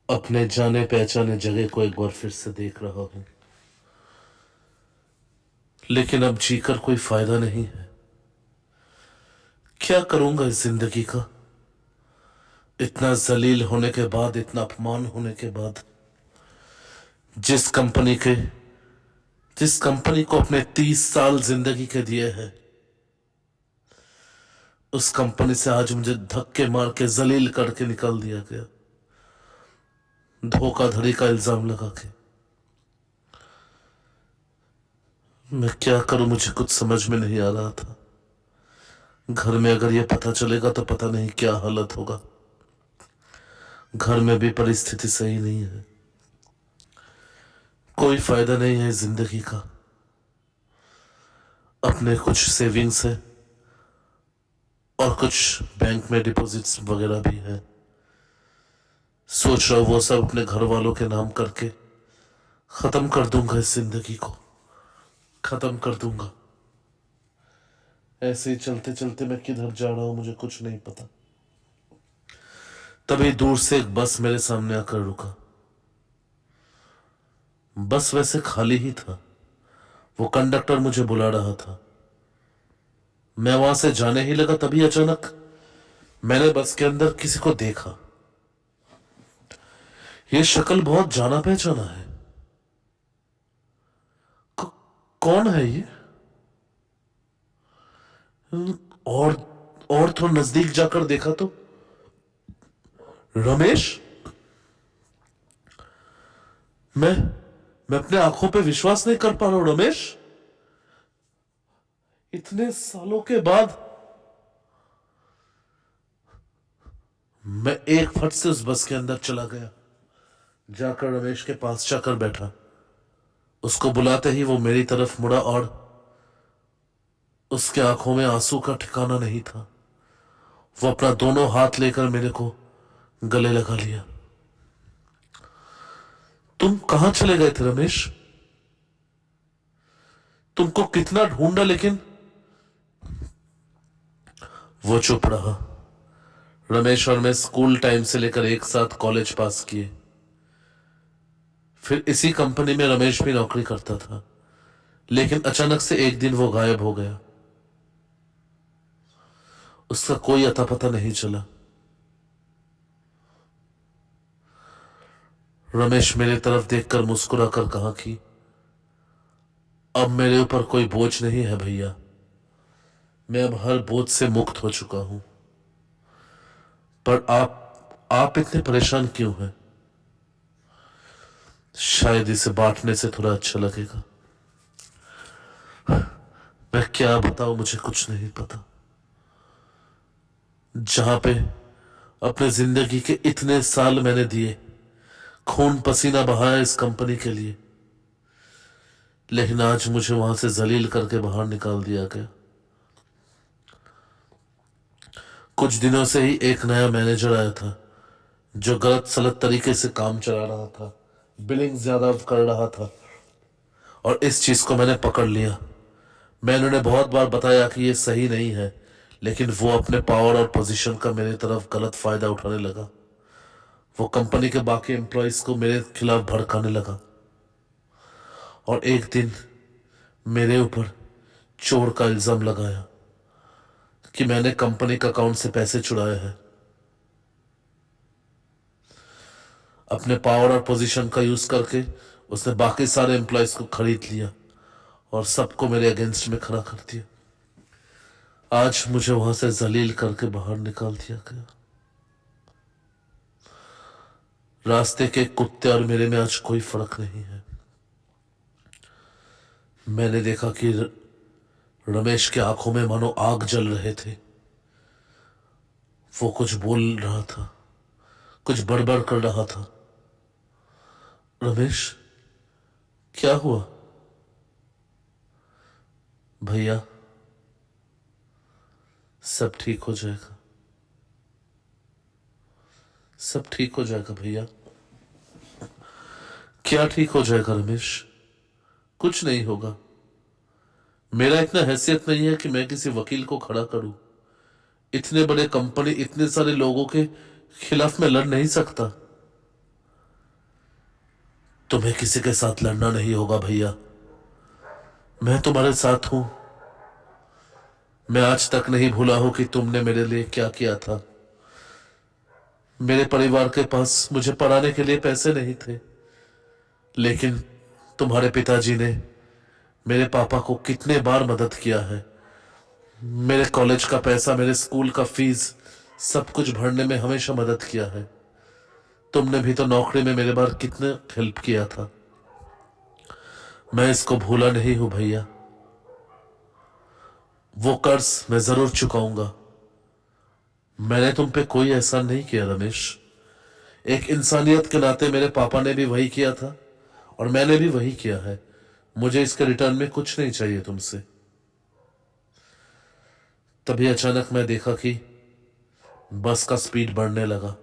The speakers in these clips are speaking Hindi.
अपने जाने पहचाने जगह को एक बार फिर से देख रहा हूं, लेकिन अब जीकर कोई फायदा नहीं है। क्या करूंगा इस जिंदगी का? इतना जलील होने के बाद, इतना अपमान होने के बाद, जिस कंपनी के जिस कंपनी को अपने 30 साल जिंदगी के दिए हैं, उस कंपनी से आज मुझे धक्के मार के जलील करके निकाल दिया गया, धोखाधड़ी का इल्जाम लगा के। मैं क्या करूं, मुझे कुछ समझ में नहीं आ रहा था। घर में अगर ये पता चलेगा तो पता नहीं क्या हालत होगा। घर में भी परिस्थिति सही नहीं है। कोई फायदा नहीं है जिंदगी का। अपने कुछ सेविंग्स है और कुछ बैंक में डिपॉजिट्स वगैरह भी है। सोच रहा हूं वो सब अपने घर वालों के नाम करके खत्म कर दूंगा, इस जिंदगी को खत्म कर दूंगा। ऐसे ही चलते चलते मैं किधर जा रहा हूं मुझे कुछ नहीं पता। तभी दूर से एक बस मेरे सामने आकर रुका। बस वैसे खाली ही था। वो कंडक्टर मुझे बुला रहा था। मैं वहां से जाने ही लगा, तभी अचानक मैंने बस के अंदर किसी को देखा। ये शक्ल बहुत जाना पहचाना है। कौन है ये? और और थोड़ा नजदीक जाकर देखा तो रमेश। मैं अपने आंखों पे विश्वास नहीं कर पा रहा हूं। रमेश, इतने सालों के बाद। मैं एक फट से उस बस के अंदर चला गया, जाकर रमेश के पास जाकर बैठा। उसको बुलाते ही वो मेरी तरफ मुड़ा और उसके आंखों में आंसू का ठिकाना नहीं था। वो अपना दोनों हाथ लेकर मेरे को गले लगा लिया। तुम कहां चले गए थे रमेश? तुमको कितना ढूंढा, लेकिन। वो चुप रहा। रमेश और मैं स्कूल टाइम से लेकर एक साथ कॉलेज पास किए। फिर इसी कंपनी में रमेश भी नौकरी करता था, लेकिन अचानक से एक दिन वो गायब हो गया। उसका कोई अता पता नहीं चला। रमेश मेरी तरफ देखकर मुस्कुराकर कहा कि अब मेरे ऊपर कोई बोझ नहीं है भैया। मैं अब हर बोझ से मुक्त हो चुका हूं। पर आप इतने परेशान क्यों हैं? शायद इसे बांटने से थोड़ा अच्छा लगेगा। मैं क्या बताऊं, मुझे कुछ नहीं पता। जहां पे अपने जिंदगी के इतने साल मैंने दिए, खून पसीना बहाया इस कंपनी के लिए, लेकिन आज मुझे वहां से जलील करके बाहर निकाल दिया गया। कुछ दिनों से ही एक नया मैनेजर आया था, जो गलत सलत तरीके से काम चला रहा था, बिलिंग ज्यादा कर रहा था, और इस चीज को मैंने पकड़ लिया। मैंने उन्हें बहुत बार बताया कि ये सही नहीं है, लेकिन वो अपने पावर और पोजीशन का मेरी तरफ गलत फायदा उठाने लगा। वो कंपनी के बाकी एम्प्लॉयज को मेरे खिलाफ भड़काने लगा, और एक दिन मेरे ऊपर चोर का इल्जाम लगाया कि मैंने कंपनी का अकाउंट से पैसे चुराए हैं। अपने पावर और पोजीशन का यूज करके उसने बाकी सारे एम्प्लॉयज को खरीद लिया और सबको मेरे अगेंस्ट में खड़ा कर दिया। आज मुझे वहां से जलील करके बाहर निकाल दिया गया। रास्ते के कुत्ते और मेरे में आज कोई फर्क नहीं है। मैंने देखा कि रमेश के आंखों में मानो आग जल रहे थे। वो कुछ बोल रहा था, कुछ बड़बड़ कर रहा था। रमेश, क्या हुआ? भैया, सब ठीक हो जाएगा। सब ठीक हो जाएगा भैया। क्या ठीक हो जाएगा रमेश? कुछ नहीं होगा। मेरा इतना हैसियत नहीं है कि मैं किसी वकील को खड़ा करूं। इतने बड़े कंपनी, इतने सारे लोगों के खिलाफ मैं लड़ नहीं सकता। तुम्हें किसी के साथ लड़ना नहीं होगा भैया, मैं तुम्हारे साथ हूं। मैं आज तक नहीं भूला हूं कि तुमने मेरे लिए क्या किया था। मेरे परिवार के पास मुझे पढ़ाने के लिए पैसे नहीं थे, लेकिन तुम्हारे पिताजी ने मेरे पापा को कितने बार मदद किया है। मेरे कॉलेज का पैसा, मेरे स्कूल का फीस, सब कुछ भरने में हमेशा मदद किया है। तुमने भी तो नौकरी में मेरे बार कितने हेल्प किया था। मैं इसको भूला नहीं हूं भैया। वो कर्ज मैं जरूर चुकाऊंगा। मैंने तुम पे कोई एहसान नहीं किया रमेश। एक इंसानियत के नाते मेरे पापा ने भी वही किया था और मैंने भी वही किया है। मुझे इसके रिटर्न में कुछ नहीं चाहिए तुमसे। तभी अचानक मैं देखा कि बस का स्पीड बढ़ने लगा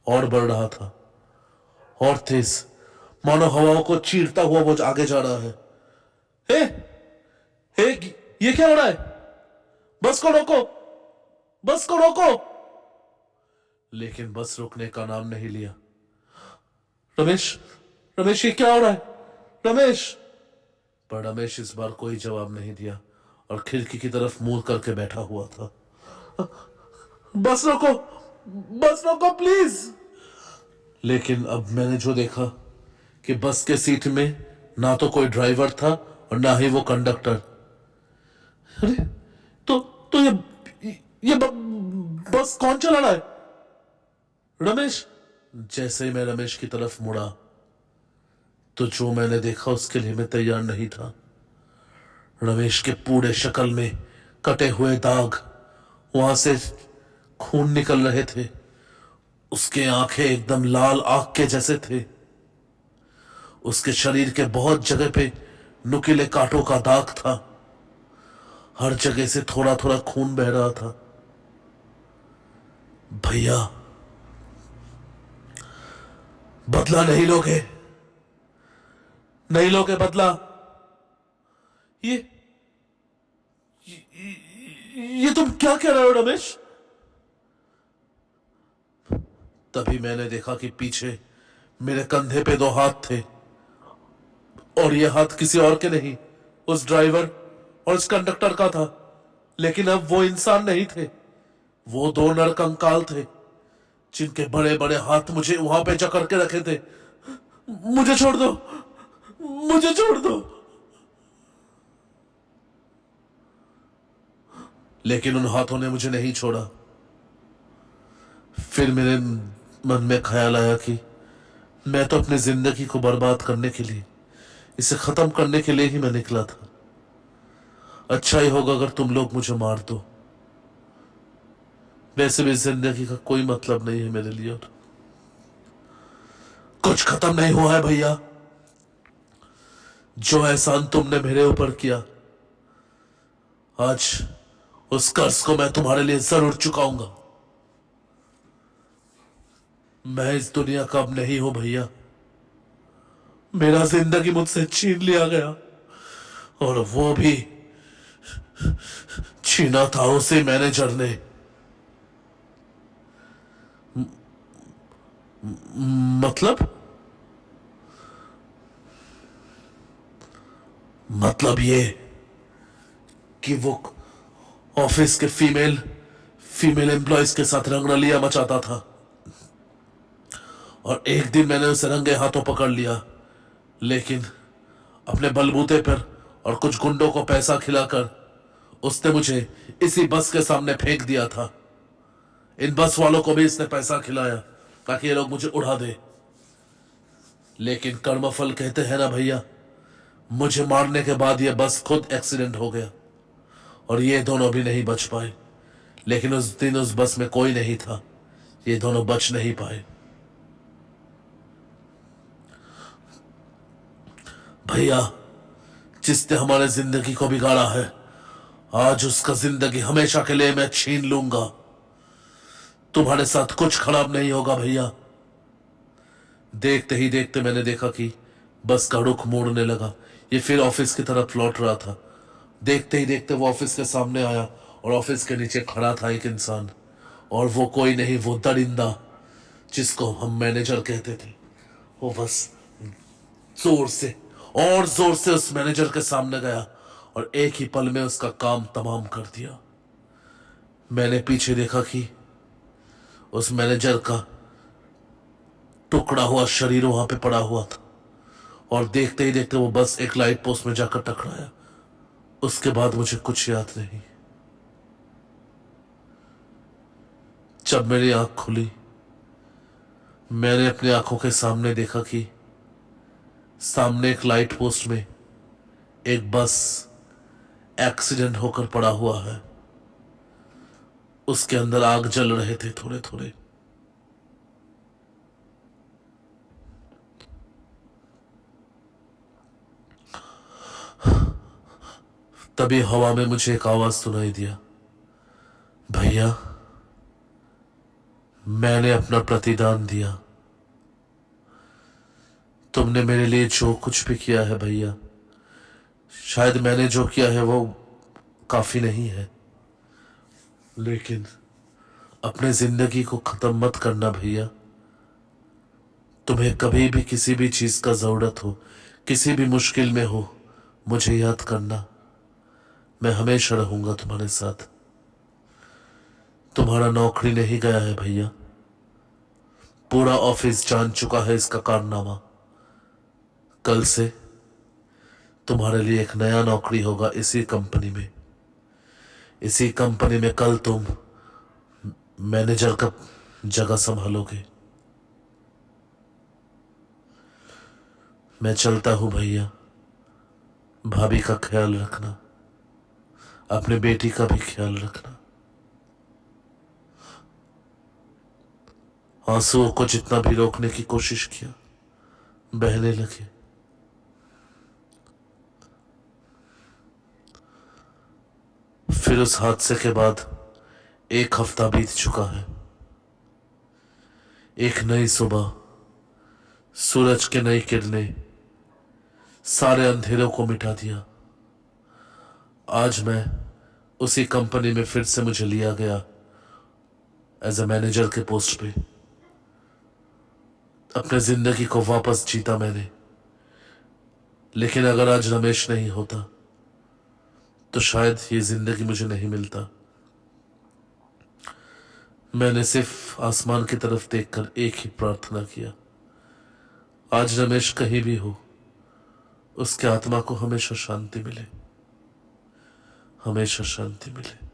और बढ़ रहा था और तेज, मानो हवाओं को चीरता हुआ वो आगे जा रहा है। हे, हे, ये क्या हो रहा है? बस को रोको, बस को रोको। लेकिन बस रुकने का नाम नहीं लिया। रमेश, रमेश ये क्या हो रहा है? रमेश। पर रमेश इस बार कोई जवाब नहीं दिया और खिड़की की तरफ मुंह करके बैठा हुआ था। बस रोको, बस रोको प्लीज। लेकिन अब मैंने जो देखा कि बस के सीट में ना तो कोई ड्राइवर था और ना ही वो कंडक्टर। अरे तो ये बस कौन चला रहा है? रमेश। जैसे ही मैं रमेश की तरफ मुड़ा तो जो मैंने देखा उसके लिए मैं तैयार नहीं था। रमेश के पूरे शक्ल में कटे हुए दाग, वहां से खून निकल रहे थे। उसके आंखें एकदम लाल आग के जैसे थे। उसके शरीर के बहुत जगह पे नुकीले कांटों का दाग था। हर जगह से थोड़ा थोड़ा खून बह रहा था। भैया, बदला नहीं लोगे? नहीं लोगे बदला? ये तुम क्या कह रहे हो रमेश? तभी मैंने देखा कि पीछे मेरे कंधे पे दो हाथ थे और ये हाथ किसी और के नहीं, उस ड्राइवर और उस कंडक्टर का था। लेकिन अब वो इंसान नहीं थे, वो दो नरकंकाल थे जिनके बड़े बड़े हाथ मुझे वहां पे जकड़ के रखे थे। मुझे छोड़ दो, मुझे छोड़ दो। लेकिन उन हाथों ने मुझे नहीं छोड़ा। फिर मेरे मन में ख्याल आया कि मैं तो अपनी जिंदगी को बर्बाद करने के लिए, इसे खत्म करने के लिए ही मैं निकला था। अच्छा ही होगा अगर तुम लोग मुझे मार दो। वैसे भी जिंदगी का कोई मतलब नहीं है मेरे लिए। कुछ खत्म नहीं हुआ है भैया। जो एहसान तुमने मेरे ऊपर किया, आज उस कर्ज को मैं तुम्हारे लिए जरूर चुकाऊंगा। मैं इस दुनिया का अब नहीं हूं भैया। मेरा जिंदगी मुझसे छीन लिया गया और वो भी छीना था उसी मैनेजर ने। मतलब ये कि वो ऑफिस के फीमेल एम्प्लॉयज के साथ रंगरलिया मचाता था और एक दिन मैंने उसे रंगे हाथों पकड़ लिया। लेकिन अपने बलबूते पर और कुछ गुंडों को पैसा खिलाकर उसने मुझे इसी बस के सामने फेंक दिया था। इन बस वालों को भी इसने पैसा खिलाया ताकि ये लोग मुझे उड़ा दे। लेकिन कर्मफल कहते हैं ना भैया, मुझे मारने के बाद ये बस खुद एक्सीडेंट हो गया और ये दोनों भी नहीं बच पाए। लेकिन उस दिन उस बस में कोई नहीं था, ये दोनों बच नहीं पाए। भैया, जिसने हमारे जिंदगी को बिगाड़ा है, आज उसका जिंदगी हमेशा के लिए मैं छीन लूंगा। तुम्हारे साथ कुछ खराब नहीं होगा भैया। देखते ही देखते मैंने देखा कि बस का रुख मोड़ने लगा। ये फिर ऑफिस की तरफ लौट रहा था। देखते ही देखते वो ऑफिस के सामने आया और ऑफिस के नीचे खड़ा था एक इंसान। और वो कोई नहीं, वो दरिंदा जिसको हम मैनेजर कहते थे। वो बस जोर से और जोर से उस मैनेजर के सामने गया और एक ही पल में उसका काम तमाम कर दिया। मैंने पीछे देखा कि उस मैनेजर का टुकड़ा हुआ शरीर वहां पे पड़ा हुआ था और देखते ही देखते वो बस एक लाइट पोस्ट में जाकर टकराया। उसके बाद मुझे कुछ याद नहीं। जब मेरी आंख खुली, मैंने अपनी आंखों के सामने देखा कि सामने एक लाइट पोस्ट में एक बस एक्सीडेंट होकर पड़ा हुआ है। उसके अंदर आग जल रहे थे थोड़े थोड़े। तभी हवा में मुझे एक आवाज सुनाई दिया, भैया मैंने अपना प्रतिदान दिया। तुमने मेरे लिए जो कुछ भी किया है भैया, शायद मैंने जो किया है वो काफी नहीं है, लेकिन अपने जिंदगी को खत्म मत करना भैया। तुम्हें कभी भी किसी भी चीज का जरूरत हो, किसी भी मुश्किल में हो, मुझे याद करना। मैं हमेशा रहूंगा तुम्हारे साथ। तुम्हारा नौकरी नहीं गया है भैया, पूरा ऑफिस जान चुका है इसका कारनामा। कल से तुम्हारे लिए एक नया नौकरी होगा इसी कंपनी में। इसी कंपनी में कल तुम मैनेजर का जगह संभालोगे। मैं चलता हूं भैया, भाभी का ख्याल रखना, अपने बेटी का भी ख्याल रखना। आंसुओं को जितना भी रोकने की कोशिश किया, बहने लगे। फिर उस हादसे के बाद एक हफ्ता बीत चुका है। एक नई सुबह, सूरज की नई किरणें सारे अंधेरों को मिटा दिया। आज मैं उसी कंपनी में फिर से मुझे लिया गया एज ए मैनेजर के पोस्ट पे। अपने जिंदगी को वापस जीता मैंने। लेकिन अगर आज रमेश नहीं होता तो शायद ये जिंदगी मुझे नहीं मिलता। मैंने सिर्फ आसमान की तरफ देखकर एक ही प्रार्थना किया, आज रमेश कहीं भी हो, उसके आत्मा को हमेशा शांति मिले, हमेशा शांति मिले।